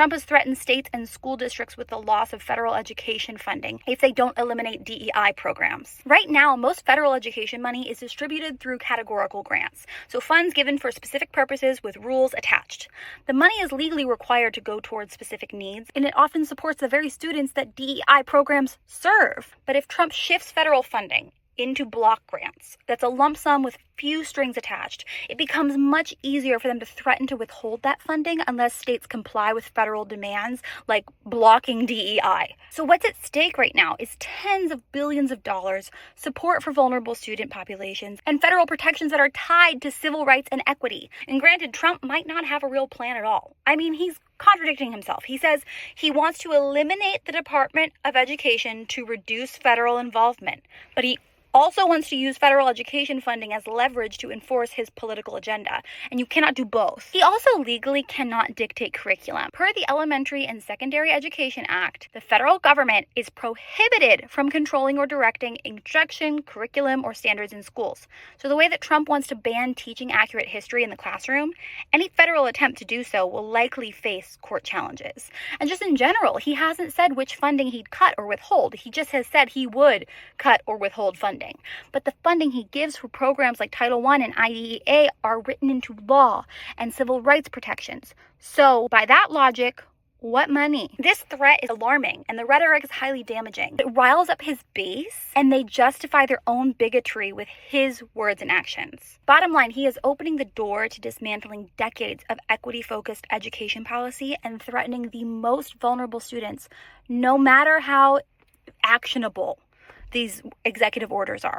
Trump has threatened states and school districts with the loss of federal education funding if they don't eliminate DEI programs. Right now, most federal education money is distributed through categorical grants, so funds given for specific purposes with rules attached. The money is legally required to go towards specific needs, and it often supports the very students that DEI programs serve. But if Trump shifts federal funding into block grants, that's a lump sum with few strings attached, it becomes much easier for them to threaten to withhold that funding unless states comply with federal demands like blocking DEI. So what's at stake right now is tens of billions of dollars, support for vulnerable student populations, and federal protections that are tied to civil rights and equity. And granted, Trump might not have a real plan at all. I mean, he's contradicting himself. He says he wants to eliminate the Department of Education to reduce federal involvement, but he also wants to use federal education funding as leverage to enforce his political agenda, and you cannot do both. He also legally cannot dictate curriculum. Per the Elementary and Secondary Education Act, the federal government is prohibited from controlling or directing instruction, curriculum, or standards in schools. So the way that Trump wants to ban teaching accurate history in the classroom, any federal attempt to do so will likely face court challenges. And just in general, he hasn't said which funding he'd cut or withhold. He just has said he would cut or withhold funding. But the funding he gives for programs like Title I and IDEA are written into law and civil rights protections. So by that logic, what money? This threat is alarming, and the rhetoric is highly damaging. It riles up his base, and they justify their own bigotry with his words and actions. Bottom line, he is opening the door to dismantling decades of equity-focused education policy and threatening the most vulnerable students, no matter how actionable these executive orders are.